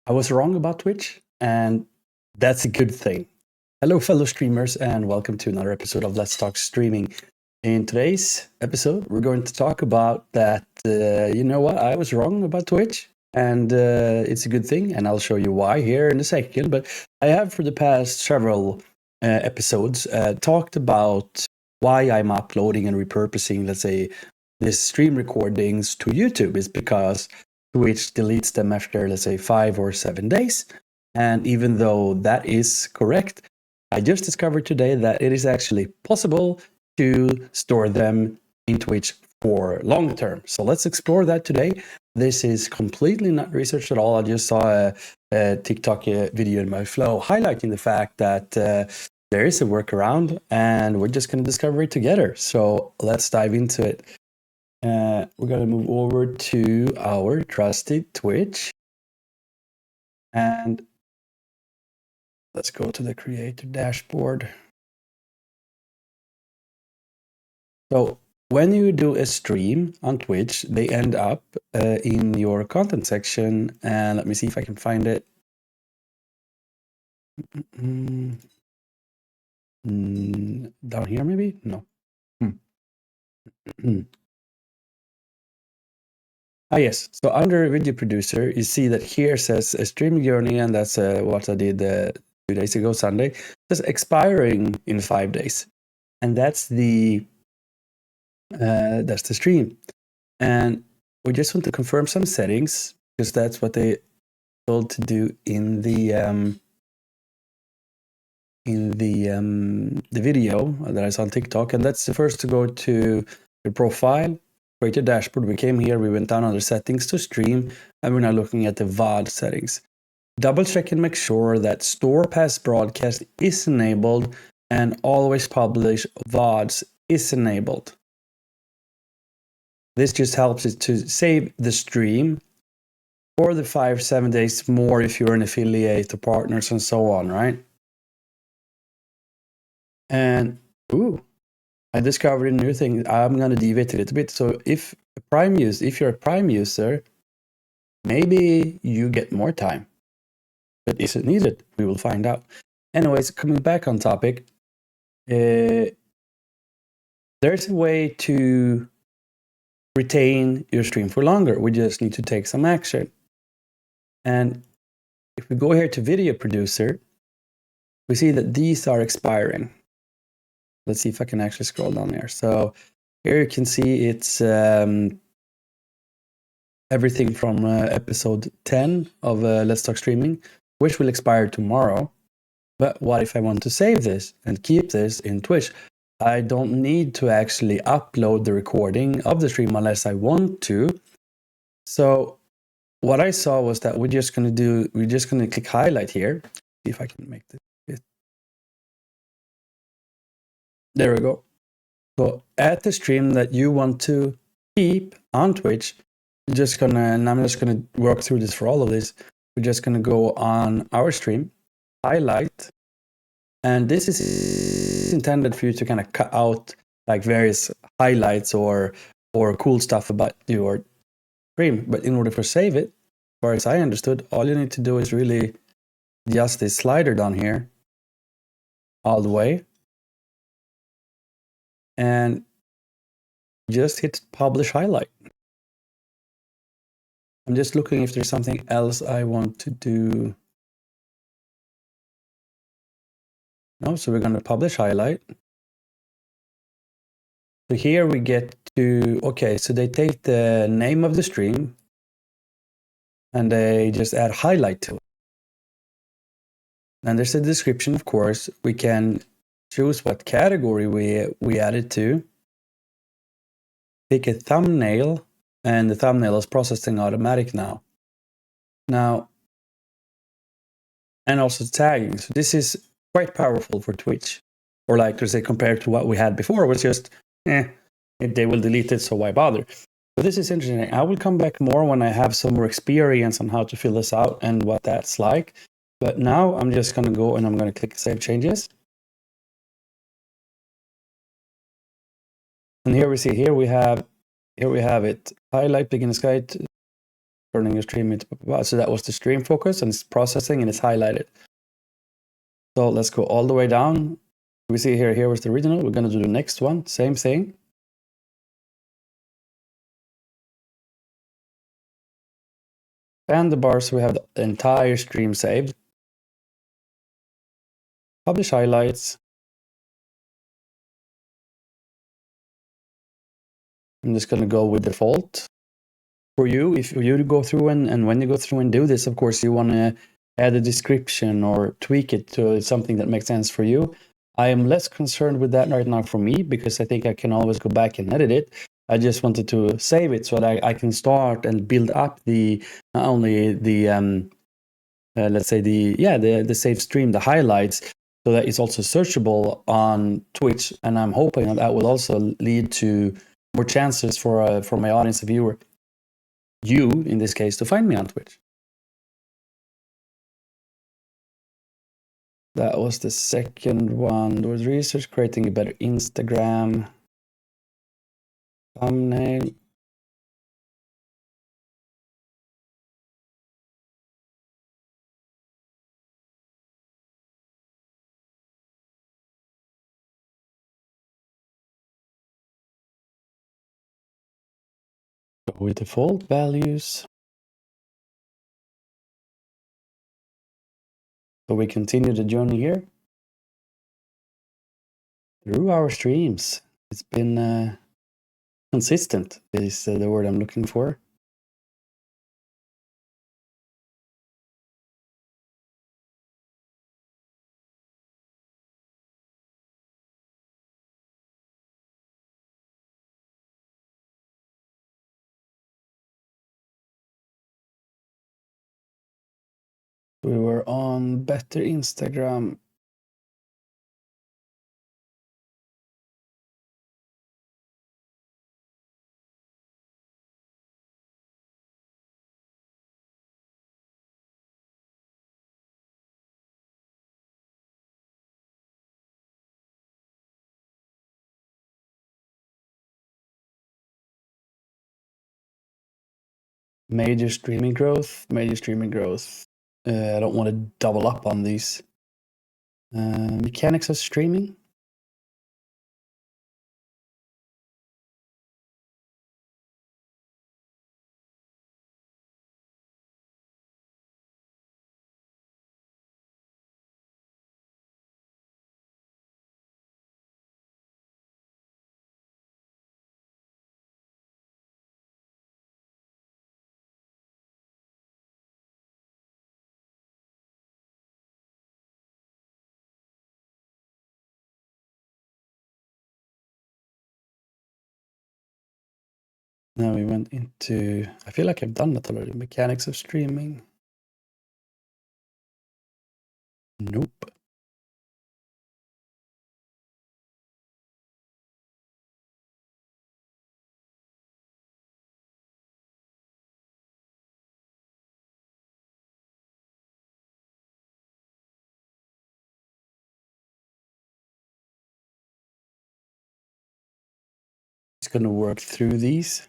I was wrong about Twitch, and that's a good thing. Hello, fellow streamers, and welcome to another episode of Let's Talk Streaming. In today's episode, we're going to talk about that, you know what, I was wrong about Twitch, and it's a good thing, and I'll show you why here in a second. But I have, for the past several episodes, talked about why I'm uploading and repurposing, let's say, this stream recordings to YouTube is because Twitch deletes them after, let's say, 5 or 7 days. And even though that is correct, I just discovered today that it is actually possible to store them in Twitch for long term. So let's explore that today. This is completely not researched at all. I just saw a TikTok video in my flow highlighting the fact that there is a workaround, and we're just going to discover it together. So let's dive into it. We're going to move over to our trusted Twitch. And let's go to the creator dashboard. So when you do a stream on Twitch, they end up in your content section. And let me see if I can find it. Down here, maybe? No. Yes. So under video producer, you see that here says a streaming journey, and that's what I did 2 days ago, Sunday. It's expiring in 5 days, and that's the stream. And we just want to confirm some settings because that's what they told to do in the video that I saw on TikTok. And that's the first to go to your profile. Create a dashboard. We came here, we went down under settings to stream, and we're now looking at the VOD settings. Double check and make sure that store past broadcast is enabled and always publish VODs is enabled. This just helps it to save the stream for the 5-7 days more if you're an affiliate or partners and so on, right? And I discovered a new thing. I'm going to deviate a little bit. So if you're a Prime user, maybe you get more time. But is it needed? We will find out. Anyways, coming back on topic, there's a way to retain your stream for longer. We just need to take some action. And if we go here to video producer, we see that these are expiring. Let's see if I can actually scroll down there. So here you can see it's everything from episode 10 of Let's Talk Streaming, which will expire tomorrow. But what if I want to save this and keep this in Twitch? I don't need to actually upload the recording of the stream unless I want to. So what I saw was that we're just going to click highlight here. See if I can make this. There we go. So at the stream that you want to keep on Twitch, and I'm just gonna work through this for all of this. We're just gonna go on our stream, highlight, and this is intended for you to kind of cut out like various highlights or cool stuff about your stream. But in order to save it, as far as I understood, all you need to do is really adjust this slider down here all the way. And just hit publish highlight. I'm just looking if there's something else I want to do. No, so we're going to publish highlight. So here we get to, okay, so they take the name of the stream and they just add highlight to it. And there's a description, of course. We can choose what category we add it to. Pick a thumbnail, and the thumbnail is processing automatic now. And also tagging. So this is quite powerful for Twitch. Or like to say, compared to what we had before, it was just, they will delete it, so why bother? But this is interesting. I will come back more when I have some more experience on how to fill this out and what that's like. But now I'm just going to go and I'm going to click Save Changes. And here we have it. Highlight, begin guide, turning your stream into, so that was the stream focus, and it's processing and it's highlighted. So let's go all the way down. We see here was the original. We're going to do the next one, same thing. And the bar, so we have the entire stream saved. Publish highlights. I'm just going to go with default. For you, if you go through and when you go through and do this, of course, you want to add a description or tweak it to something that makes sense for you. I am less concerned with that right now for me, because I think I can always go back and edit it. I just wanted to save it so that I can start and build up the, not only the, let's say the saved stream, the highlights, so that it's also searchable on Twitch. And I'm hoping that will also lead to more chances for my audience, a viewer, you in this case, to find me on Twitch. That was the second one. There was research creating a better Instagram thumbnail. Go with default values. So we continue the journey here through our streams. It's been consistent is the word I'm looking for. We were on better Instagram. Major streaming growth. I don't want to double up on these. Mechanics of streaming. Now we went into, I feel like I've done that already. Mechanics of streaming. Nope. It's going to work through these.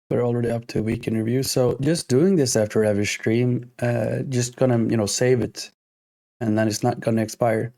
We're already up to a week in review. So just doing this after every stream, just gonna, save it, and then it's not gonna expire.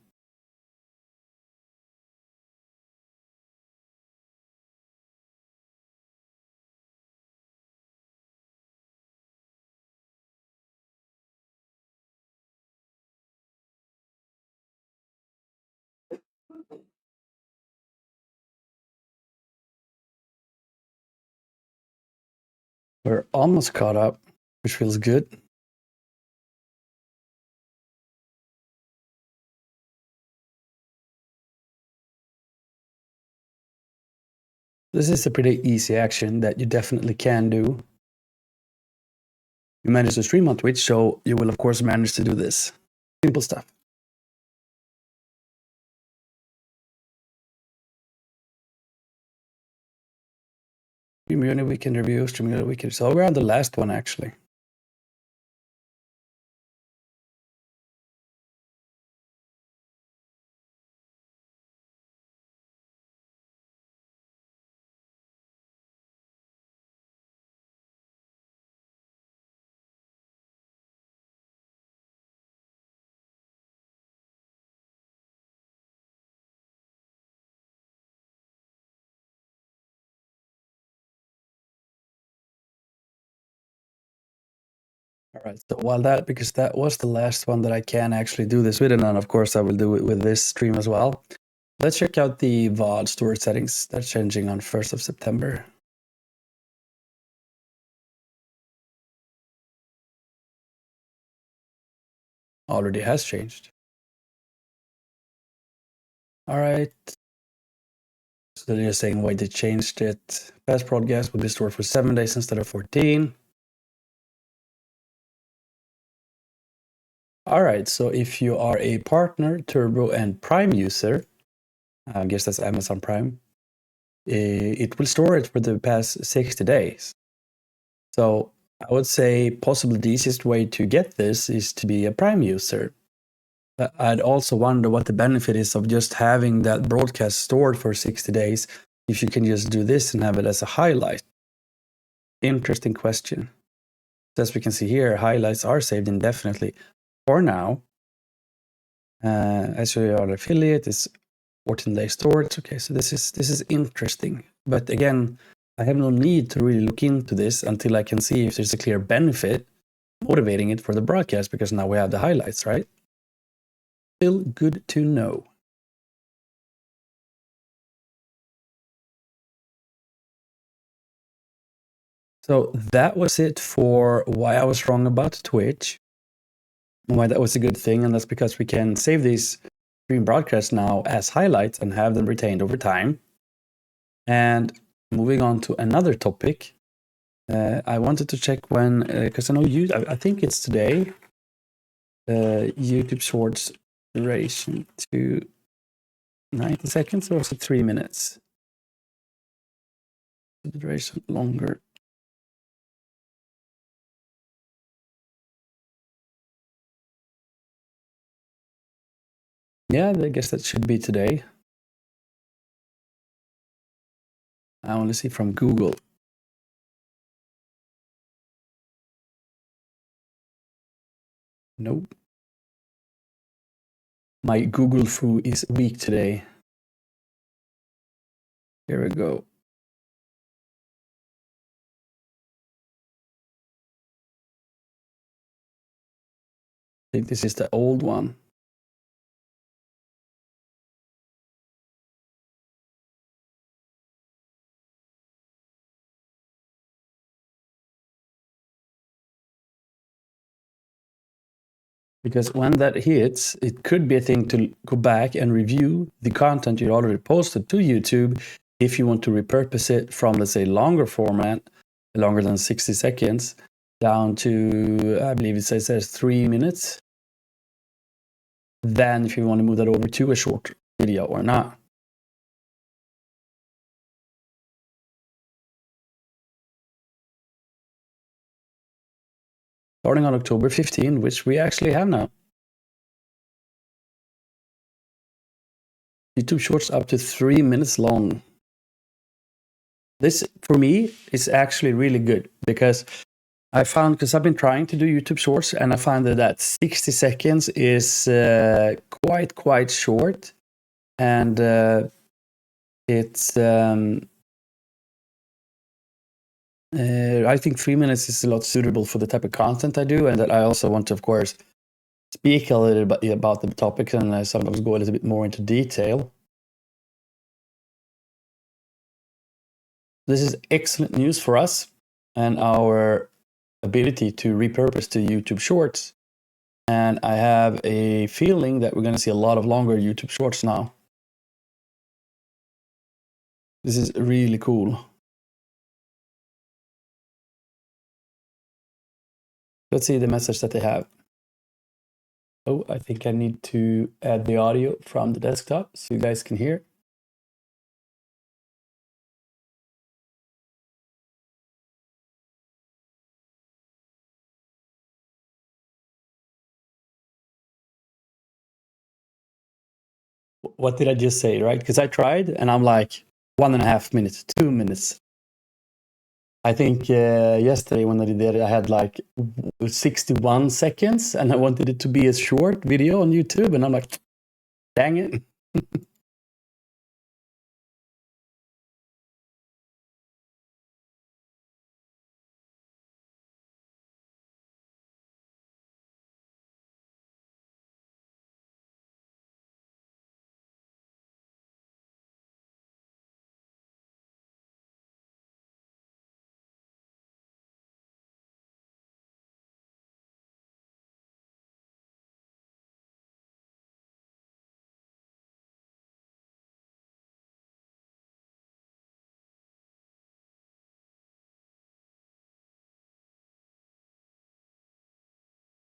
We're almost caught up, which feels good. This is a pretty easy action that you definitely can do. You manage to stream on Twitch, so you will of course manage to do this. Simple stuff. Streaming weekend review, streaming weekend. So we're on the last one actually. All right, so because that was the last one that I can actually do this with, and then of course I will do it with this stream as well. Let's check out the VOD storage settings. That's changing on 1st of September. Already has changed. All right. So they're just saying why they changed it. Past broadcast will be stored for 7 days instead of 14. All right, so if you are a partner, Turbo, and Prime user, I guess that's Amazon Prime, it will store it for the past 60 days. So I would say possibly the easiest way to get this is to be a Prime user. I'd also wonder what the benefit is of just having that broadcast stored for 60 days if you can just do this and have it as a highlight. Interesting question. As we can see here, highlights are saved indefinitely for now. As you are an affiliate, it's 14-day storage. Okay, so this is interesting. But again, I have no need to really look into this until I can see if there's a clear benefit motivating it for the broadcast, because now we have the highlights, right? Still good to know. So that was it for why I was wrong about Twitch, and why that was a good thing, and that's because we can save these stream broadcasts now as highlights and have them retained over time. And moving on to another topic, I wanted to check when, because I know I think it's today, YouTube Shorts duration to 90 seconds, or was it 3 minutes? The duration longer. Yeah, I guess that should be today. I want to see from Google. Nope. My Google foo is weak today. Here we go. I think this is the old one. Because when that hits, it could be a thing to go back and review the content you already posted to YouTube if you want to repurpose it from, let's say, longer format, longer than 60 seconds, down to, I believe it says 3 minutes. Then if you want to move that over to a short video or not. Starting on October 15, which we actually have now. YouTube Shorts up to 3 minutes long. This, for me, is actually really good, because I found, because I've been trying to do YouTube Shorts, and I find that 60 seconds is quite short, and it's I think 3 minutes is a lot suitable for the type of content I do, and that I also want to, of course, speak a little bit about the topics and sometimes go a little bit more into detail. This is excellent news for us and our ability to repurpose to YouTube Shorts. And I have a feeling that we're going to see a lot of longer YouTube Shorts now. This is really cool. Let's see the message that they have. Oh, I think I need to add the audio from the desktop so you guys can hear. What did I just say, right? Because I tried and I'm like 1.5 minutes, 2 minutes. I think yesterday when I did it, I had like 61 seconds and I wanted it to be a short video on YouTube, and I'm like, dang it.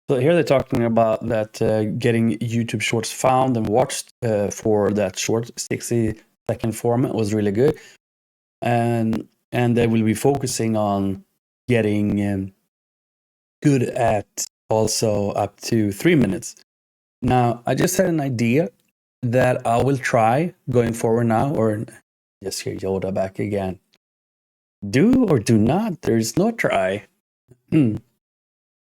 So here they're talking about that getting YouTube Shorts found and watched for that short 60-second format was really good, and they will be focusing on getting good at also up to 3 minutes. Now, I just had an idea that I will try going forward now, or just hear Yoda back again. Do or do not. There's no try.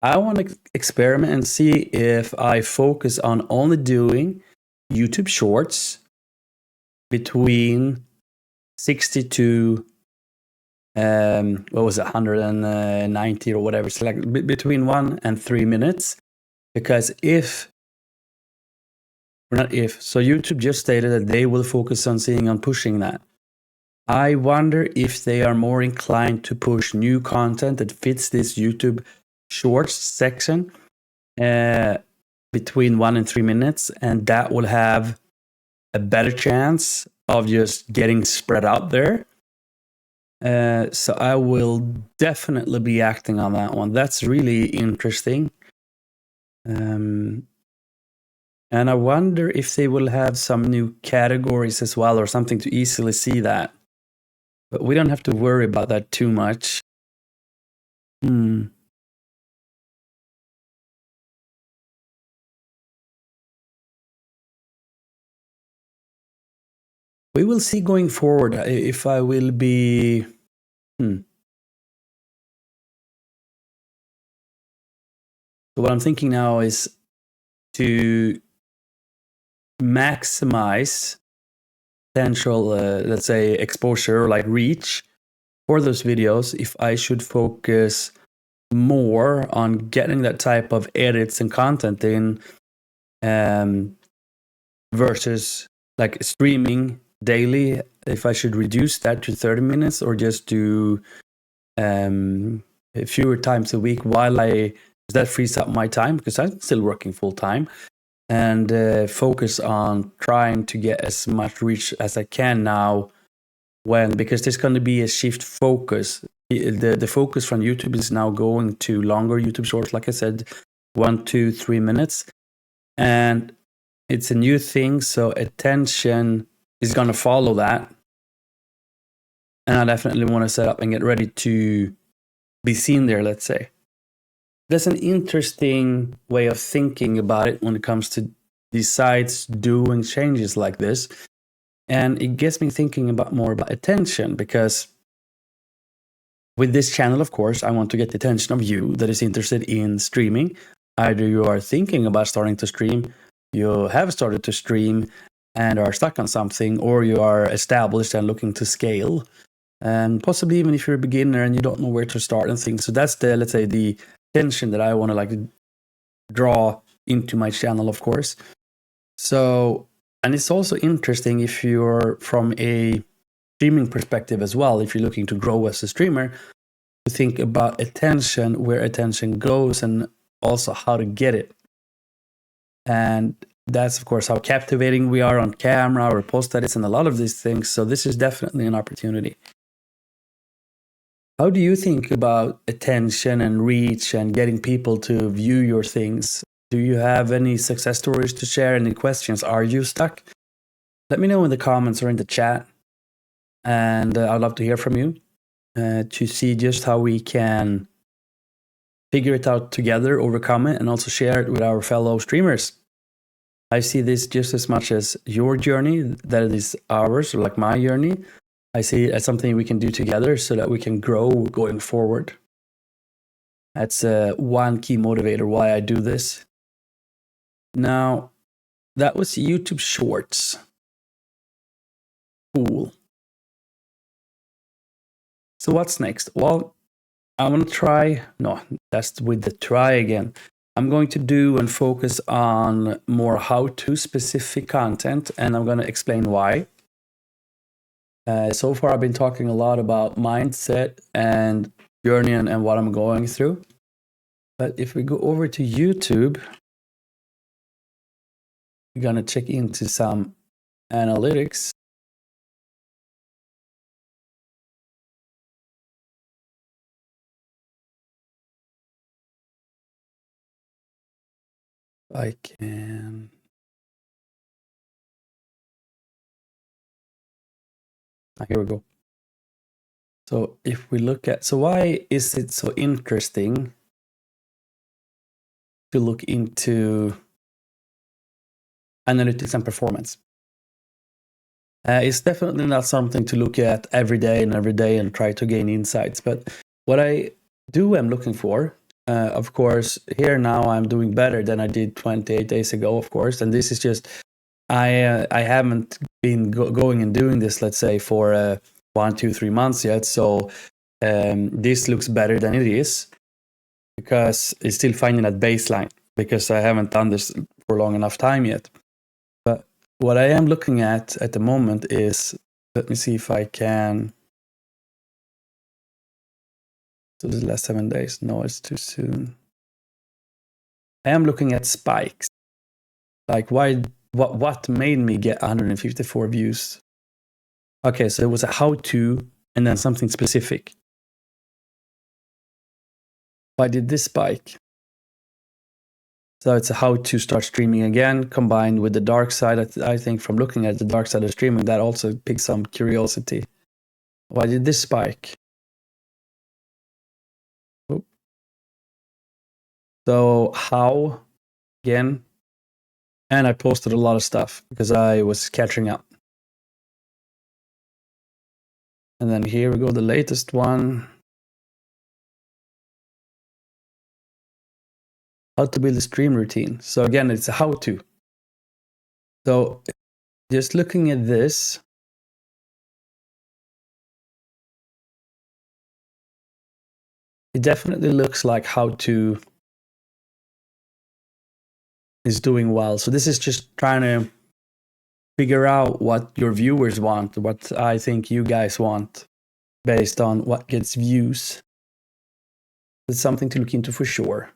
I want to experiment and see if I focus on only doing YouTube Shorts between 60 to what was it, 190 or whatever. So like between 1 and 3 minutes. Because so YouTube just stated that they will focus on pushing that. I wonder if they are more inclined to push new content that fits this YouTube Shorts section between 1 and 3 minutes, and that will have a better chance of just getting spread out there. So I will definitely be acting on that one. That's really interesting. And I wonder if they will have some new categories as well, or something to easily see that. But we don't have to worry about that too much. We will see going forward if I will be... So what I'm thinking now is to maximize potential, let's say, exposure, like reach for those videos, if I should focus more on getting that type of edits and content in versus like streaming daily, if I should reduce that to 30 minutes or just do fewer times a week that frees up my time, because I'm still working full time, and focus on trying to get as much reach as I can now, because there's going to be a shift focus. The focus from YouTube is now going to longer YouTube Shorts, like I said, 1, 2, 3 minutes, and it's a new thing, so attention is going to follow that, and I definitely want to set up and get ready to be seen there, let's say. That's an interesting way of thinking about it when it comes to these sites doing changes like this. And it gets me thinking more about attention, because with this channel, of course, I want to get the attention of you that is interested in streaming. Either you are thinking about starting to stream, you have started to stream and are stuck on something, or you are established and looking to scale. And possibly even if you're a beginner and you don't know where to start and things. So that's let's say, the attention that I want to draw into my channel, of course. So, and it's also interesting if you're from a streaming perspective as well, if you're looking to grow as a streamer, to think about attention, where attention goes, and also how to get it. And that's, of course, how captivating we are on camera or post edits and a lot of these things. So this is definitely an opportunity. How do you think about attention and reach and getting people to view your things? Do you have any success stories to share? Any questions? Are you stuck? Let me know in the comments or in the chat. And I'd love to hear from you to see just how we can figure it out together, overcome it, and also share it with our fellow streamers. I see this just as much as your journey that it is ours, or like my journey. I see it as something we can do together so that we can grow going forward. That's one key motivator why I do this. Now, that was YouTube Shorts. Cool. So what's next? Well, I want to try, no, that's with the try again. I'm going to do and focus on more how-to specific content, and I'm going to explain why. So far, I've been talking a lot about mindset and journey and what I'm going through. But if we go over to YouTube, we're going to check into some analytics. I can. Here we go. So if we look at, so why is it so interesting to look into analytics and performance? It's definitely not something to look at every day and try to gain insights. But what I am looking for, of course, here now I'm doing better than I did 28 days ago, of course. And this is just, I haven't been going and doing this, let's say, for 1, 2, 3 months yet. So this looks better than it is because it's still finding that baseline because I haven't done this for long enough time yet. But what I am looking at the moment is, let me see if I can. So this last 7 days. No, it's too soon. I am looking at spikes. Like what made me get 154 views? Okay, so it was a how-to and then something specific. Why did this spike? So it's a how to start streaming again, combined with the dark side. I think from looking at the dark side of streaming, that also picked some curiosity. Why did this spike? Oh. So how, again, and I posted a lot of stuff because I was catching up. And then here we go, the latest one. How to build a stream routine. So again, it's a how-to. So just looking at this, it definitely looks like how-to is doing well. So this is just trying to figure out what your viewers want, what I think you guys want based on what gets views. It's something to look into for sure.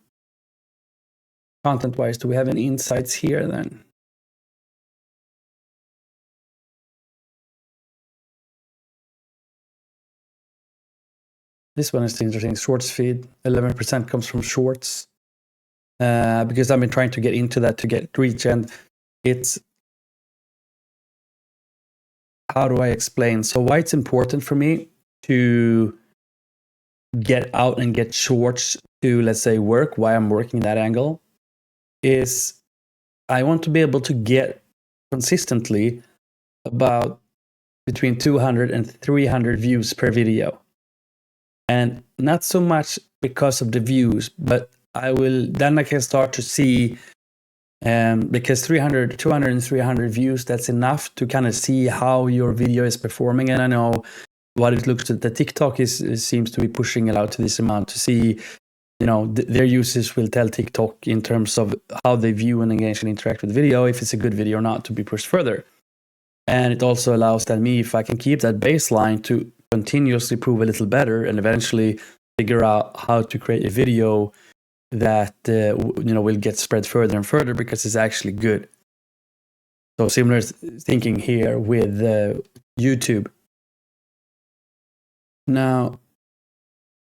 Content-wise, do we have any insights here then? This one is interesting. Shorts feed, 11% comes from shorts. Because I've been trying to get into that to get reach, and it's, how do I explain? So why it's important for me to get out and get shorts to, let's say, work, why I'm working that angle, is I want to be able to get consistently about between 200 and 300 views per video. And not so much because of the views, but then I can start to see, because 200 and 300 views, that's enough to kind of see how your video is performing. And I know what it looks at the TikTok seems to be pushing it out to this amount to see, their users will tell TikTok in terms of how they view and engage and interact with the video, if it's a good video or not, to be pushed further. And it also allows that me, if I can keep that baseline, to continuously prove a little better and eventually figure out how to create a video that will get spread further and further because it's actually good. So similar thinking here with YouTube. Now,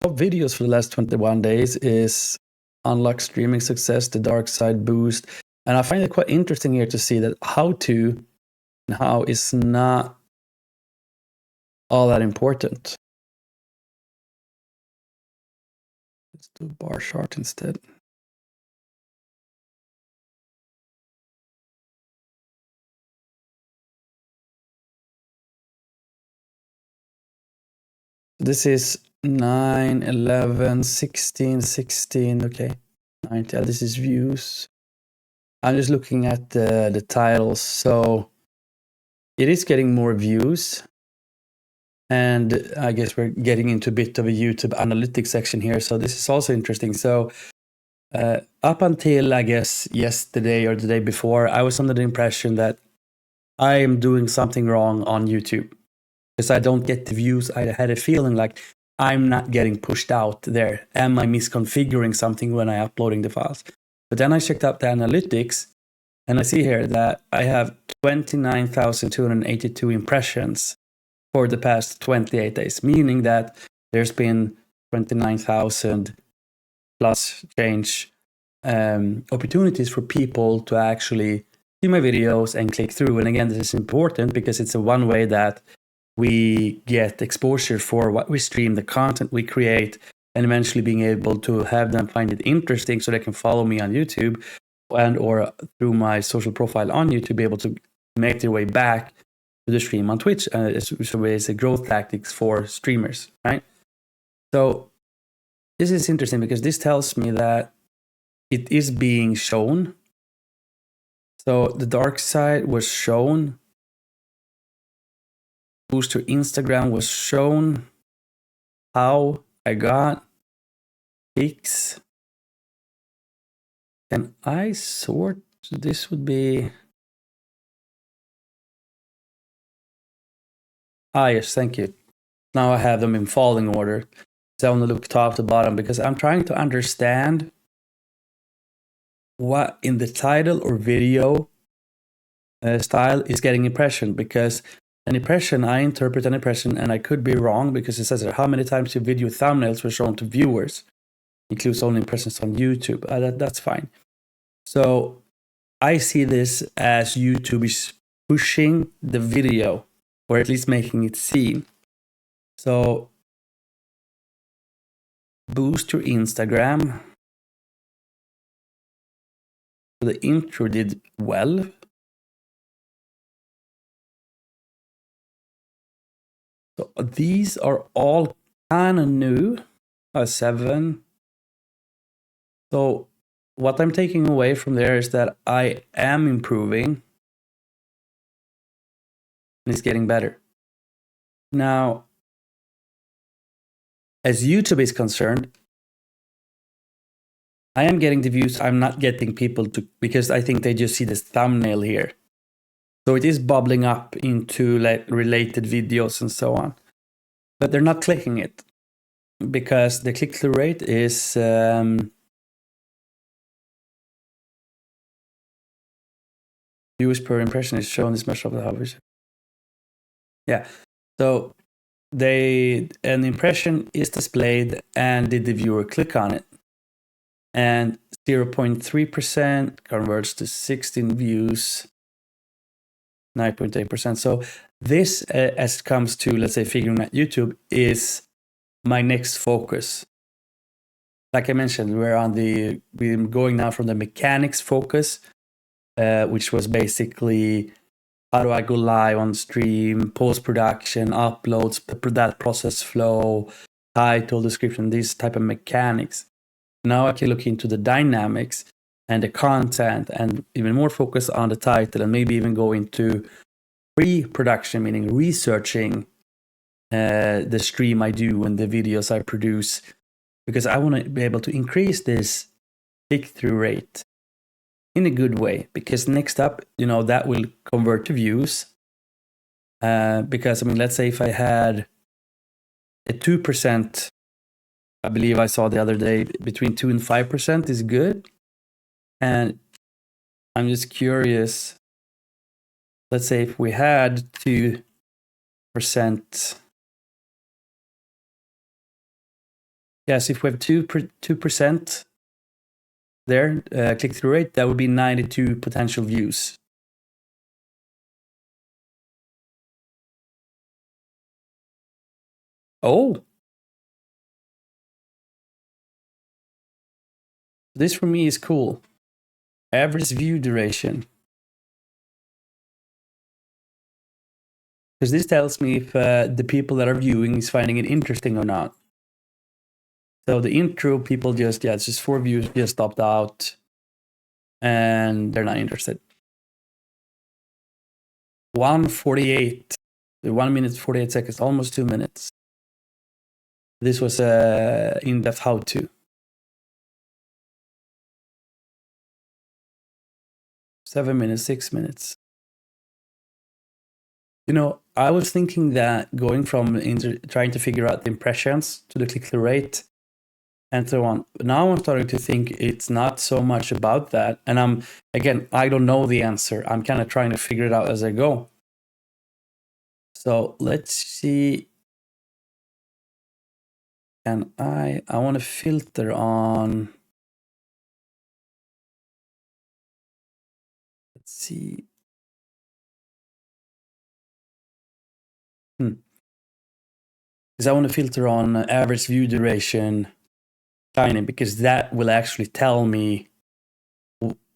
top videos for the last 21 days is unlock streaming success, the dark side boost. And I find it quite interesting here to see that how is not all that important. Let's do a bar chart instead. This is 9, 11, 16, 16. Okay, 90. This is views. I'm just looking at the titles. So it is getting more views. And I guess we're getting into a bit of a YouTube analytics section here. So this is also interesting. So up until, I guess, yesterday or the day before, I was under the impression that I am doing something wrong on YouTube because I don't get the views. I had a feeling like I'm not getting pushed out there. Am I misconfiguring something when I'm uploading the files? But then I checked out the analytics and I see here that I have 29,282 impressions for the past 28 days, meaning that there's been 29,000 plus change opportunities for people to actually see my videos and click through. And again, this is important because it's a one way that we get exposure for what we stream, the content we create, and eventually being able to have them find it interesting so they can follow me on YouTube and or through my social profile on YouTube, be able to make their way back to the stream on Twitch. It's a growth tactics for streamers, right? So this is interesting because this tells me that it is being shown. So the dark side was shown. Boost to Instagram was shown. How I got peaks. Can I sort? This would be. Yes, thank you. Now I have them in falling order. So I want to look top to bottom because I'm trying to understand what in the title or video style is getting impression, because an impression, I interpret an impression and I could be wrong because it says how many times your video thumbnails were shown to viewers. Includes only impressions on YouTube. That's fine. So I see this as YouTube is pushing the video, or at least making it seen. So boost your Instagram. The intro did well. So these are all kind of new. 7. So what I'm taking away from there is that I am improving and it's getting better. Now, as YouTube is concerned, I am getting the views. I'm not getting people to, because I think they just see this thumbnail here. So it is bubbling up into like related videos and so on. But they're not clicking it because the click-through rate is views per impression is shown this measure of the average. Yeah. So an impression is displayed and did the viewer click on it? And 0.3% converts to 16 views, 9.8%. So this, as it comes to, let's say, figuring out YouTube, is my next focus. Like I mentioned, we're going now from the mechanics focus, which was basically how do I go live on stream, post-production, uploads, that process flow, title, description, these type of mechanics. Now I can look into the dynamics and the content and even more focus on the title, and maybe even go into pre-production, meaning researching the stream I do and the videos I produce, because I want to be able to increase this click-through rate in a good way, because next up, that will convert to views. Because, let's say if I had a 2%, I believe I saw the other day, between 2 and 5% is good. And I'm just curious, let's say if we had 2%, yes, if we have 2% there, click-through rate, that would be 92 potential views. Oh, this for me is cool. Average view duration. Because this tells me if the people that are viewing is finding it interesting or not. So the intro, people it's just 4 views, just stopped out and they're not interested. 1:48, 1 minute 48 seconds, almost 2 minutes. This was in-depth how-to. 7 minutes, 6 minutes. I was thinking that going from trying to figure out the impressions to the click-through rate and so on. Now I'm starting to think it's not so much about that. And I don't know the answer. I'm kind of trying to figure it out as I go. So let's see. And I want to filter on see. Because I want to filter on average view duration tiny, because that will actually tell me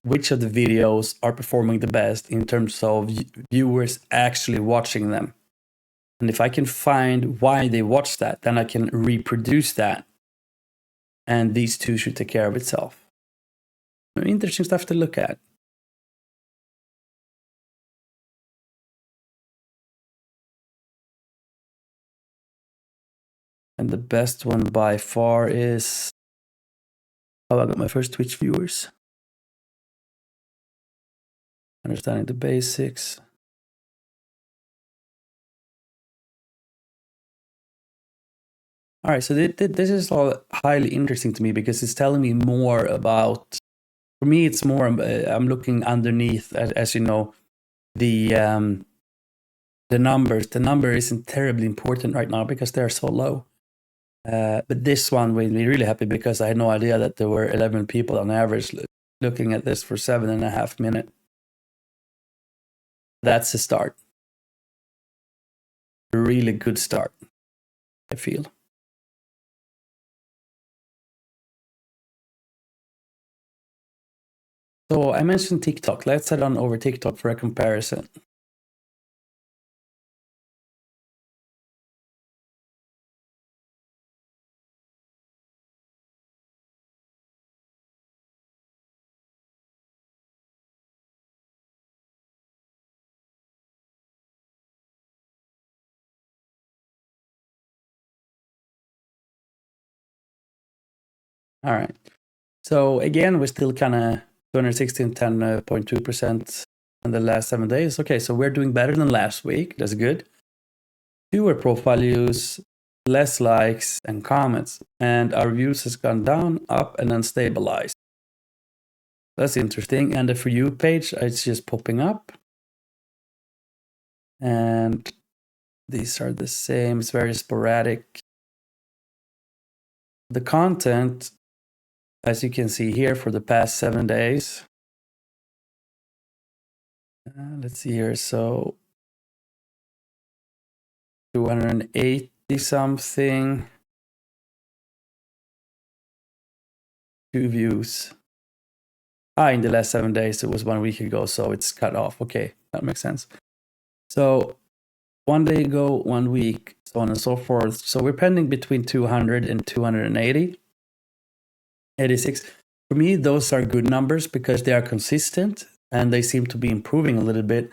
which of the videos are performing the best in terms of viewers actually watching them. And if I can find why they watch that, then I can reproduce that. And these two should take care of itself. Interesting stuff to look at. And the best one by far is, oh, I got my first Twitch viewers. Understanding the basics. All right, so this is all highly interesting to me because it's telling me more about, for me, it's more, I'm looking underneath, as you know, the numbers. The number isn't terribly important right now because they're so low. But this one made me really happy because I had no idea that there were 11 people on average looking at this for 7.5 minutes. That's a start. A really good start, I feel. So I mentioned TikTok. Let's head on over TikTok for a comparison. All right. So again, we're still kind of 216, 10.2% in the last 7 days. Okay, so we're doing better than last week. That's good. Fewer profile views, less likes and comments, and our views has gone down, up, and then stabilized. That's interesting. And the For You page, it's just popping up. And these are the same. It's very sporadic. The content, as you can see here, for the past 7 days. Let's see here. So 280 something. 2 views. In the last 7 days, it was 1 week ago, so it's cut off. Okay, that makes sense. So 1 day ago, 1 week, so on and so forth. So we're pending between 200 and 280. 86. For me, those are good numbers because they are consistent and they seem to be improving a little bit.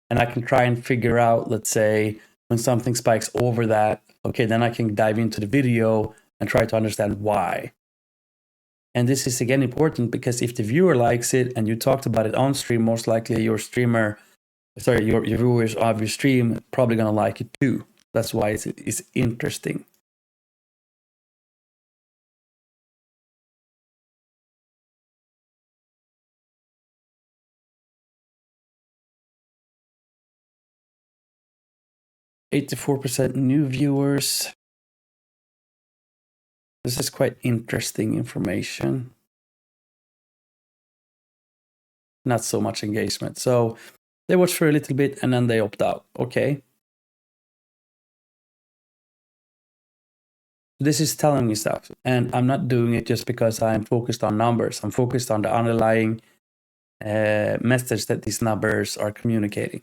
And I can try and figure out, let's say, when something spikes over that, okay, then I can dive into the video and try to understand why. And this is again important because if the viewer likes it and you talked about it on stream, most likely your viewers of your stream probably gonna like it too. That's why it's interesting. %84 new viewers. This is quite interesting information. Not so much engagement. So they watch for a little bit and then they opt out. Okay. This is telling me stuff. And I'm not doing it just because I'm focused on numbers. I'm focused on the underlying message that these numbers are communicating.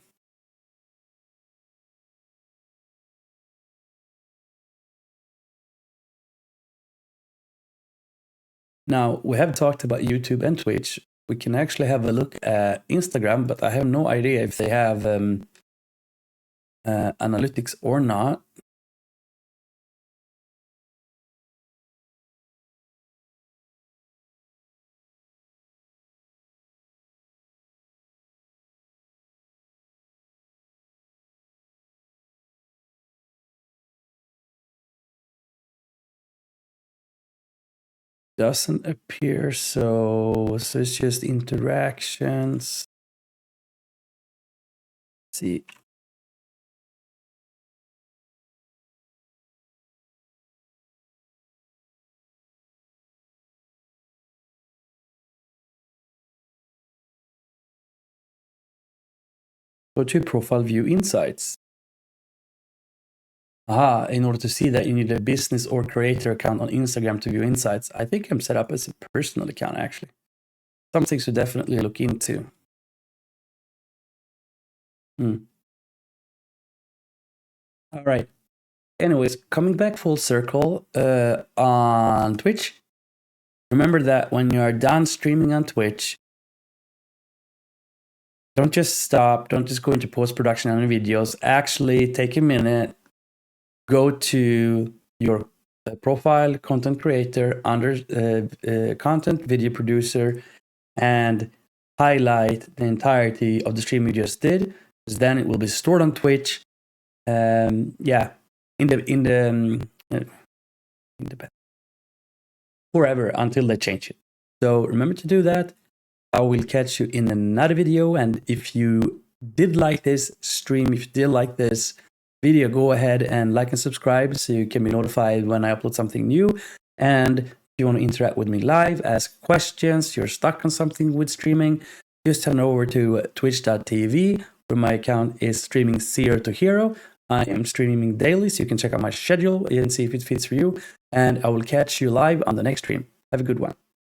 Now, we have talked about YouTube and Twitch. We can actually have a look at Instagram, but I have no idea if they have analytics or not. Doesn't appear so it's just interactions. Let's see. Go to Profile View Insights. In order to see that, you need a business or creator account on Instagram to view insights. I think I'm set up as a personal account, actually. Something to definitely look into. All right. Anyways, coming back full circle on Twitch. Remember that when you are done streaming on Twitch, don't just stop. Don't just go into post-production on videos. Actually take a minute, go to your profile, content creator, under content video producer, and highlight the entirety of the stream you just did, because then it will be stored on Twitch. In the forever until they change it. So remember to do that. I will catch you in another video. And if you did like this stream, if you did like this video, go ahead and like and subscribe so you can be notified when I upload something new. And if you want to interact with me live, ask questions, you're stuck on something with streaming, just head over to twitch.tv, where my account is StreamingZeroToHero. I am streaming daily, so you can check out my schedule and see if it fits for you. And I will catch you live on the next stream. Have a good one.